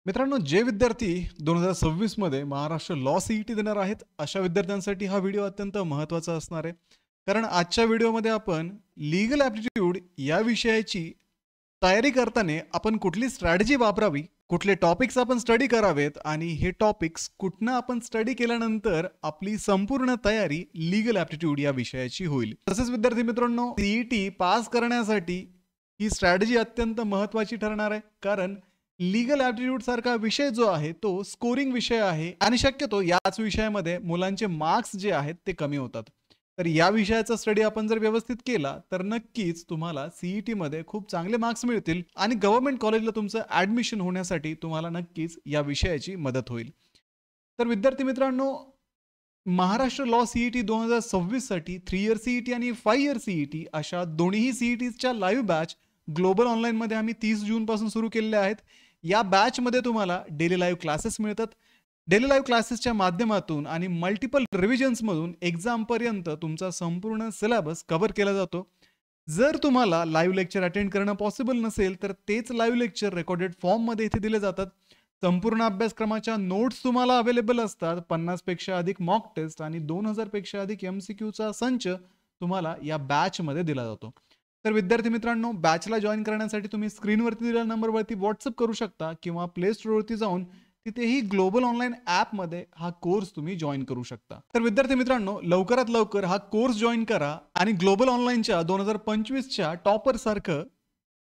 मित्रांनो, जे विद्यार्थी 2026 मध्ये महाराष्ट्र लॉ सीईटी देणार आहेत, अशा विद्यार्थ्यांसाठी हा व्हिडिओ अत्यंत महत्त्वाचा असणार आहे. कारण आजच्या व्हिडिओमध्ये आपण लीगल ॲप्टिट्यूड या विषयाची तयारी करताना आपण कुठली स्ट्रॅटेजी वापरावी, कुठले टॉपिक्स आपण स्टडी करावेत आणि हे टॉपिक्स कुठनं आपण स्टडी केल्यानंतर आपली संपूर्ण तयारी लीगल ॲप्टिट्यूड या विषयाची होईल. तसेच विद्यार्थी मित्रांनो, सीईटी पास करण्यासाठी ही स्ट्रॅटेजी अत्यंत महत्त्वाची ठरणार आहे. कारण लीगल ॲप्टिट्यूड सारखा विषय जो आहे तो स्कोरिंग विषय आहे आणि शक्यतो याच विषयामध्ये मुलांचे मार्क्स जे आहेत ते कमी होतात. तर या विषयाचा स्टडी आपण जर व्यवस्थित केला तर नक्कीच तुम्हाला सीईटी मध्ये खूप चांगले मार्क्स मिळतील आणि गव्हर्नमेंट कॉलेजला तुमचं ऍडमिशन होण्यासाठी तुम्हाला नक्कीच या विषयाची मदत होईल. तर विद्यार्थी मित्रांनो, महाराष्ट्र लॉ सीईटी 2026 साठी 3 इयर सीईटी आणि 5 इयर सीईटी अशा दोन्ही सीईटीच्या लाईव्ह बॅच ग्लोबल ऑनलाईन मध्ये आम्ही 30 जून पासून सुरू केलेल्या आहेत. या बॅच मध्ये तुम्हाला डेली लाईव्ह क्लासेस मिळतात. डेली लाईव्ह क्लासेसच्या माध्यमातून आणि मल्टिपल रिव्हिजन्स मधून एक्झाम पर्यंत तुमचा संपूर्ण सिलेबस कव्हर केला जातो. जर तुम्हाला लाईव्ह लेक्चर अटेंड करणं पॉसिबल नसेल तर तेच लाईव्ह लेक्चर रेकॉर्डेड फॉर्म मध्ये इथे दिले जातात. संपूर्ण अभ्यासक्रमाच्या नोट्स तुम्हाला अवेलेबल असतात. 50 पेक्षा अधिक मॉक टेस्ट आणि 2000 पेक्षा अधिक एमसीक्यूचा संच तुम्हाला या बॅच मध्ये दिला जातो. तर विद्यार्थी मित्रांनो, बॅचला जॉईन करण्यासाठी तुम्ही स्क्रीनवरती दिलेल्या नंबरवरती व्हॉट्सअप करू शकता किंवा प्ले स्टोअरवरती जाऊन तिथेही ग्लोबल ऑनलाईन ॲपमध्ये हा कोर्स तुम्ही जॉईन करू शकता. तर विद्यार्थी मित्रांनो, लवकरात लवकर हा कोर्स जॉईन करा आणि ग्लोबल ऑनलाईनच्या 2025च्या टॉपर सारखं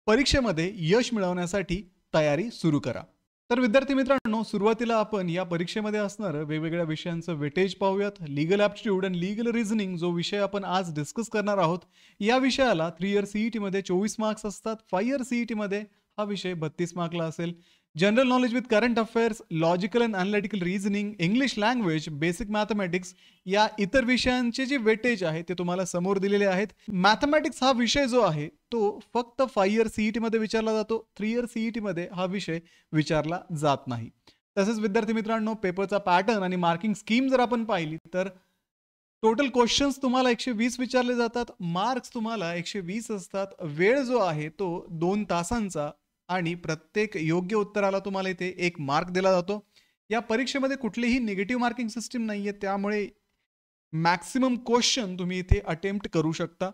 परीक्षेमध्ये यश मिळवण्यासाठी तयारी सुरू करा. तर विद्यार्थी मित्रांनो, सुरुवातीला आपण या परीक्षेमध्ये असणारं वेगवेगळ्या विषयांचं वेटेज पाहूयात. लीगल ॲप्टिट्यूड आणि लीगल रिझनिंग जो विषय आपण आज डिस्कस करणार आहोत, या विषयाला 3 इयर सीईटी मध्ये 24 मार्क्स असतात. 5 इयर सीईटी मध्ये हा विषय 32 मार्कला असेल. General knowledge with current affairs, logical and analytical reasoning, English language, basic mathematics या इतर विषयांचे जे वेटेज आहे ते तुम्हाला समोर दिलेले आहेत. मॅथमॅटिक्स हा विषय जो आहे तो फक्त 5 इयर सीईटी मध्ये विचारला जातो. 3 इयर सीईटी मध्ये हा विषय विचारला जात नाही. तसेच विद्यार्थी मित्रांनो, पेपरचा पॅटर्न आणि मार्किंग स्कीम जर आपण पाहिली तर टोटल क्वेश्चन्स तुम्हाला 120 विचारले जातात. मार्क्स तुम्हाला 120 असतात. वेळ जो आहे तो 2 तासांचा आणि प्रत्येक योग्य उत्तराला तुम्हाला इथे 1 मार्क दिला जातो. या परीक्षेमध्ये कुठलीही निगेटिव्ह मार्किंग सिस्टीम नाहीये, त्यामुळे मॅक्सिमम क्वेश्चन तुम्ही इथे अटेम्प्ट करू शकता.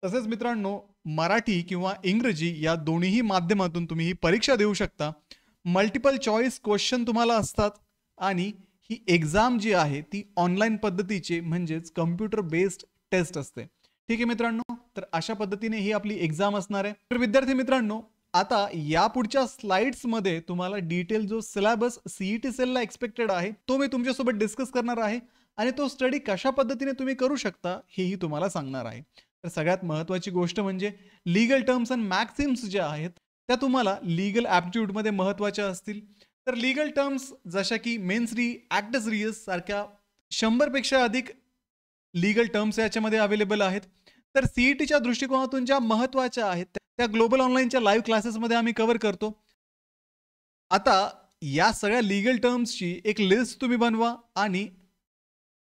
तसेच मित्रांनो, मराठी किंवा इंग्रजी या दोन्ही माध्यमातून तुम्ही ही परीक्षा देऊ शकता. मल्टिपल चॉईस क्वेश्चन तुम्हाला असतात आणि ही एक्झाम जी आहे ती ऑनलाईन पद्धतीची म्हणजेच कम्प्युटर बेस्ड टेस्ट असते. ठीक आहे मित्रांनो, तर अशा पद्धतीने ही आपली एक्झाम असणार आहे. तर विद्यार्थी मित्रांनो, आता या पुढच्या स्लाइड्स मध्ये तुम्हाला डिटेल जो सिलेबस सीईटी सेलला एक्सपेक्टेड आहे तो मी तुमच्यासोबत डिस्कस करणार आहे आणि तो स्टडी कशा पद्धतीने तुम्ही करू शकता हेही तुम्हाला सांगणार आहे. तर सगळ्यात महत्त्वाची गोष्ट म्हणजे लीगल टर्म्स अँड मॅक्सिम्स ज्या आहेत त्या तुम्हाला लीगल ॲप्टिट्यूड मध्ये महत्त्वाच्या असतील. तर लीगल टर्म्स जशा की मेन्स री, ॲक्टस रिअस सारख्या 100 पेक्षा अधिक लीगल टर्म्स याच्यामध्ये अवेलेबल आहेत. तर सीईटीच्या दृष्टिकोनातून ज्या महत्त्वाच्या आहेत त्या ग्लोबल ऑनलाईनच्या लाईव्ह क्लासेसमध्ये आम्ही कव्हर करतो. आता या सगळ्या लीगल टर्म्सची एक लिस्ट तुम्ही बनवा आणि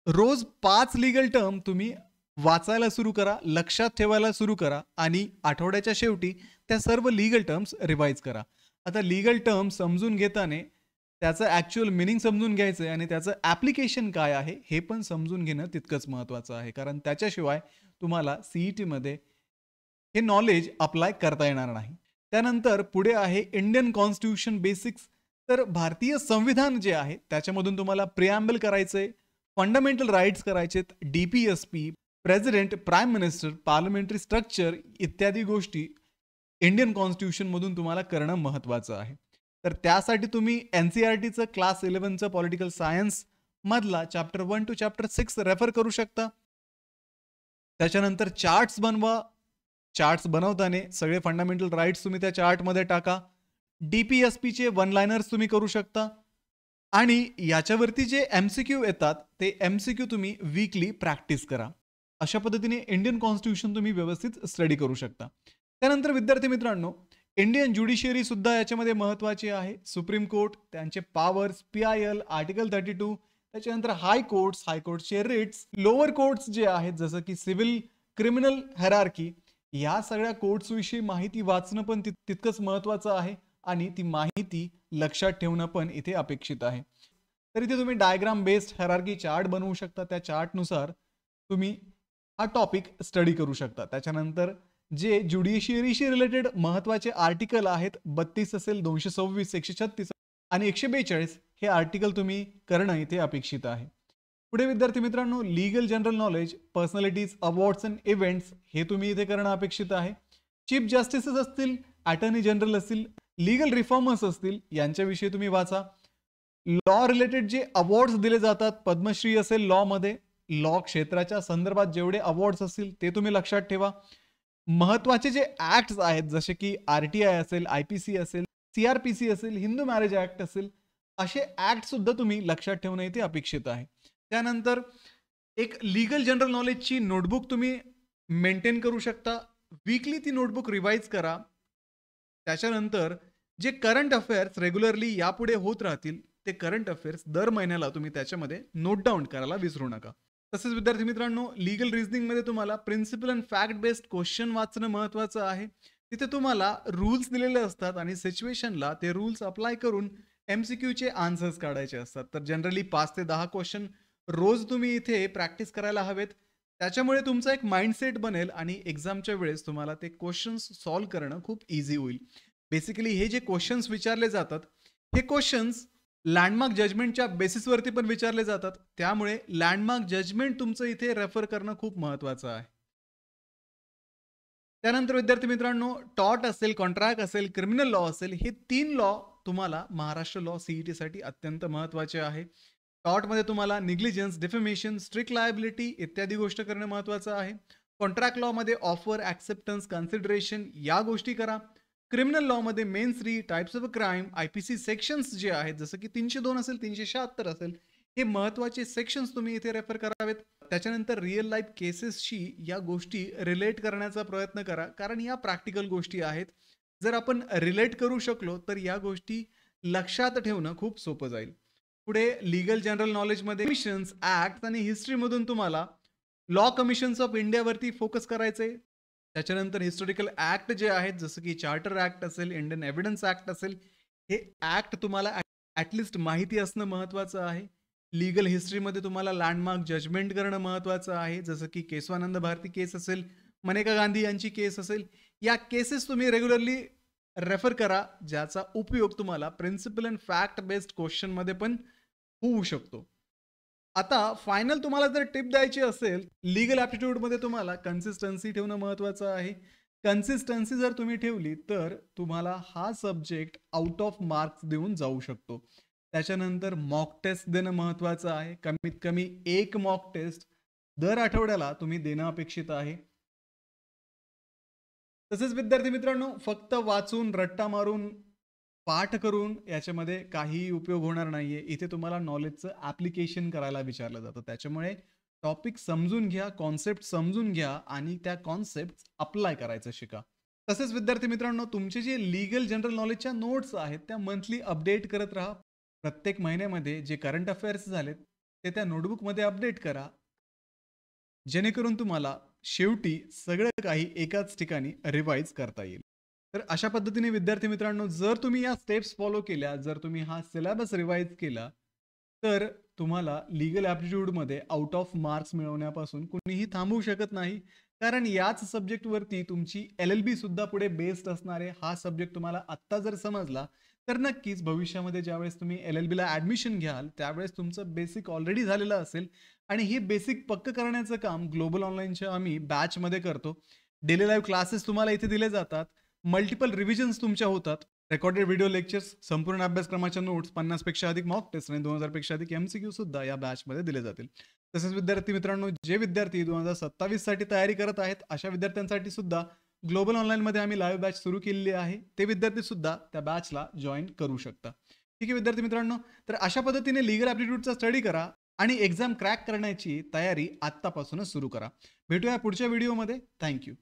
रोज 5 लीगल टर्म तुम्ही वाचायला सुरू करा, लक्षात ठेवायला सुरू करा आणि आठवड्याच्या शेवटी त्या सर्व लीगल टर्म्स रिवाइज करा. आता लीगल टर्म समजून घेताना त्याचं ॲक्च्युअल मिनिंग समजून घ्यायचं आहे आणि त्याचं ॲप्लिकेशन काय आहे हे पण समजून घेणं तितकंच महत्त्वाचं आहे. कारण त्याच्याशिवाय तुम्हाला सीईटी मध्ये हे नॉलेज अप्लाय करता येणार नाही. त्यानंतर पुढे आहे इंडियन कॉन्स्टिट्यूशन बेसिक्स. तर भारतीय संविधान जे आहे त्याच्यामधून तुम्हाला प्रिॲम्बल करायचंय, फंडामेंटल राईट्स करायचेत, DPSP, president, prime minister, parliamentary structure इत्यादी गोष्टी इंडियन कॉन्स्टिट्यूशन मधून तुम्हाला करणं महत्त्वाचं आहे. तर त्यासाठी तुम्ही एनसीईआरटीचं क्लास 11चं पॉलिटिकल सायन्स मधला चॅप्टर 1 to चॅप्टर 6 रेफर करू शकता. त्याच्यानंतर चार्ट्स बनवा. चार्ट्स बनवताना सगळे फंडामेंटल राईट्स तुम्ही त्या चार्टमध्ये टाका. डीपीएसपीचे 1 लाइनर्स तुम्ही करू शकता आणि याच्यावरती जे एमसीक्यू येतात ते एमसीक्यू तुम्ही वीकली प्रॅक्टिस करा. अशा पद्धतीने इंडियन कॉन्स्टिट्यूशन तुम्ही व्यवस्थित स्टडी करू शकता. त्यानंतर विद्यार्थी मित्रांनो, इंडियन ज्युडिशियरी सुद्धा याच्यामध्ये महत्त्वाची आहे. सुप्रीम कोर्ट, त्यांचे पॉवर्स, PIL, आर्टिकल 32, त्याच्यानंतर हायकोर्ट्सचे रिट्स, लोअर कोर्ट्स जे आहेत जसं की सिव्हिल, क्रिमिनल हेरार्की, या सगळ्या कोर्ट्स विषयी माहिती वाचणं पण तितकंच महत्त्वाचं आहे. आणि ती माहिती लक्षात ठेवणं पण इथे अपेक्षित आहे. तर इथे तुम्ही डायग्राम बेस्ड हायरार्की चार्ट बनवू शकता. त्या चार्टनुसार तुम्ही हा टॉपिक स्टडी करू शकता. त्याच्यानंतर जे ज्युडिशियरीशी रिलेटेड महत्त्वाचे आर्टिकल आहेत, 32 असेल, 226, 136 आणि 142 हे आर्टिकल तुम्ही करणं इथे अपेक्षित आहे. पुढे विद्यार्थी मित्रांनो, legal general knowledge, personalities, awards and events हे तुम्ही इथे करणं अपेक्षित आहे. चीफ जस्टिसेस असतील, अटर्नी जनरल असतील, लीगल रिफॉर्मर्स असतील, यांच्याविषयी तुम्ही वाचा. लॉ रिलेटेड जे अवॉर्ड्स दिले जातात, पद्मश्री असेल लॉमध्ये, लॉ क्षेत्राच्या संदर्भात जेवढे अवॉर्ड्स असतील ते तुम्ही लक्षात ठेवा. महत्वाचे जे ऍक्ट्स आहेत जसे की RTI असेल, IPC असेल, CRPC असेल, हिंदू मॅरेज ऍक्ट असेल, असे ऍक्ट सुद्धा तुम्ही लक्षात ठेवणं इथे अपेक्षित आहे. त्यानंतर एक लीगल जनरल नॉलेजची नोटबुक तुम्ही मेंटेन करू शकता. वीकली ती नोटबुक रिवाइज करा. त्याच्यानंतर जे करंट अफेअर्स रेग्युलरली यापुढे होत राहतील ते करंट अफेअर्स दर महिन्याला तुम्ही त्याच्यामध्ये नोट डाऊन करायला विसरू नका. तसेच विद्यार्थी मित्रांनो, लीगल रिझनिंग मध्ये तुम्हाला principle and fact based question वाचणं महत्वाचं आहे. तिथे तुम्हाला रूल्स दिलेले असतात आणि सिच्युएशनला ते रूल्स अप्लाय करून MCQ चे आन्सर्स काढायचे असतात. तर जनरली 5 ते 10 क्वेश्चन रोज तुम्ही इथे प्रॅक्टिस करायला हवेत. त्याच्यामुळे तुमचा एक माइंडसेट बनेल आणि एक्झामच्या वेळेस तुम्हाला ते क्वेश्चन्स सॉल्व्ह करणं खूप इझी होईल. बेसिकली हे जे क्वेश्चन्स विचारले जातात हे क्वेश्चन्स लँडमार्क जजमेंटच्या बेसिसवरती पण विचारले जातात. त्यामुळे लँडमार्क जजमेंट तुमचं इथे रेफर करणं खूप महत्वाचं आहे. त्यानंतर विद्यार्थी मित्रांनो, टॉर्ट असेल, कॉन्ट्रॅक्ट असेल, क्रिमिनल लॉ असेल, हे 3 लॉ तुम्हाला महाराष्ट्र लॉ CET साठी अत्यंत महत्वाचे आहे. टॉर्टमध्ये तुम्हाला निग्लिजन्स, डिफेमेशन, स्ट्रिक्ट लायबिलिटी इत्यादी गोष्ट करणं महत्वाचं आहे. कॉन्ट्रॅक्ट लॉमध्ये ऑफर, ऍक्सेप्टन्स, कन्सिडरेशन या गोष्टी करा. क्रिमिनल लॉमध्ये main 3 types of crime, IPC sections जे आहेत जसं की 302 असेल, 376 असेल, हे महत्वाचे सेक्शन्स तुम्ही इथे रेफर करावेत. त्याच्यानंतर रिअल लाईफ केसेसशी या गोष्टी रिलेट करण्याचा प्रयत्न करा, कारण या प्रॅक्टिकल गोष्टी आहेत. जर आपण रिलेट करू शकलो तर या गोष्टी लक्षात ठेवणं खूप सोपं जाईल. पुढे लीगल जनरल नॉलेजमध्ये कमिशन्स, ऍक्ट आणि हिस्ट्रीमधून तुम्हाला लॉ कमिशन्स ऑफ इंडियावरती फोकस करायचे. त्याच्यानंतर हिस्टोरिकल ऍक्ट जे आहेत जसं की चार्टर ऍक्ट असेल, इंडियन एव्हिडन्स ऍक्ट असेल, हे ऍक्ट तुम्हाला ऍटलिस्ट माहिती असणं महत्वाचं आहे. लीगल हिस्ट्रीमध्ये तुम्हाला लँडमार्क जजमेंट करणं महत्वाचं आहे. जसं की केशवानंद भारती केस असेल, मनेका गांधी यांची केस असेल, या केसेस तुम्ही रेग्युलरली रेफर करा, ज्याचा उपयोग तुम्हाला principle and fact based question मध्ये पण होऊ शकतो. आता फायनल तुम्हाला जर टिप द्यायची असेल, लीगल ॲप्टिट्यूड मध्ये तुम्हाला कन्सिस्टन्सी ठेवणं महत्वाचं आहे. कन्सिस्टन्सी जर तुम्ही ठेवली तर तुम्हाला हा सब्जेक्ट आउट ऑफ मार्क्स देऊन जाऊ शकतो. त्याच्यानंतर मॉक टेस्ट देणं महत्वाचं आहे. कमीत कमी 1 मॉक टेस्ट दर आठवड्याला तुम्ही देणं अपेक्षित आहे. तसेच विद्यार्थी मित्रांनो, फक्त वाचून, रट्टा मारून, पाठ करून याच्यामध्ये काही उपयोग होणार नाहीये. इथे तुम्हाला नॉलेजचं ऍप्लिकेशन करायला विचारलं जातं. त्याच्यामुळे टॉपिक समजून घ्या, कॉन्सेप्ट समजून घ्या आणि त्या कॉन्सेप्ट अप्लाय करायचं शिका. तसेच विद्यार्थी मित्रांनो, तुमचे जे लीगल जनरल नॉलेजच्या नोट्स आहेत त्या मंथली अपडेट करत राहा. प्रत्येक महिन्यामध्ये जे करंट अफेअर्स झालेत ते त्या नोटबुकमध्ये अपडेट करा, जेणेकरून तुम्हाला शेवटी सगळं काही एकाच ठिकाणी रिवाइज करता येईल. तर अशा पद्धतीने विद्यार्थी मित्रांनो, जर तुम्ही या स्टेप्स फॉलो केल्या, जर तुम्ही हा सिलेबस रिवाइज केला, तर तुम्हाला लीगल ॲप्टिट्यूडमध्ये आउट ऑफ मार्क्स मिळवण्यापासून कुणीही थांबवू शकत नाही. कारण याच सब्जेक्टवरती तुमची LLB सुद्धा पुढे बेस्ड असणार आहे. हा सब्जेक्ट तुम्हाला आत्ता जर समजला तर नक्कीच भविष्यामध्ये ज्यावेळेस तुम्ही LLBला ॲडमिशन घ्याल त्यावेळेस तुमचं बेसिक ऑलरेडी झालेलं असेल आणि हे बेसिक पक्क करण्याचं काम ग्लोबल ऑनलाईनच्या आम्ही बॅचमध्ये करतो. डेली लाईव्ह क्लासेस तुम्हाला इथे दिले जातात. मल्टिपल रिव्हिजन्स तुमच्या होतात. रेकॉर्डेड व्हिडिओ लेक्चर्स, संपूर्ण अभ्यासक्रमाच्या नोट्स, 50 पेक्षा अधिक मॉक टेस्ट आणि 2000 पेक्षा अधिक MCQ सुद्धा या बॅचमध्ये दिले जातील. तसेच विद्यार्थी मित्रांनो, जे विद्यार्थी 2027 साठी तयारी करत आहेत अशा विद्यार्थ्यांसाठी सुद्धा ग्लोबल ऑनलाईनमध्ये आम्ही लाईव्ह बॅच सुरू केलेली आहे. ते विद्यार्थी सुद्धा त्या बॅचला जॉईन करू शकता. ठीक आहे विद्यार्थी मित्रांनो, तर अशा पद्धतीने लीगल ॲप्टिट्यूडचा स्टडी करा आणि एक्झाम क्रॅक करण्याची तयारी आत्तापासूनच सुरू करा. भेटूया पुढच्या व्हिडिओमध्ये. थँक्यू.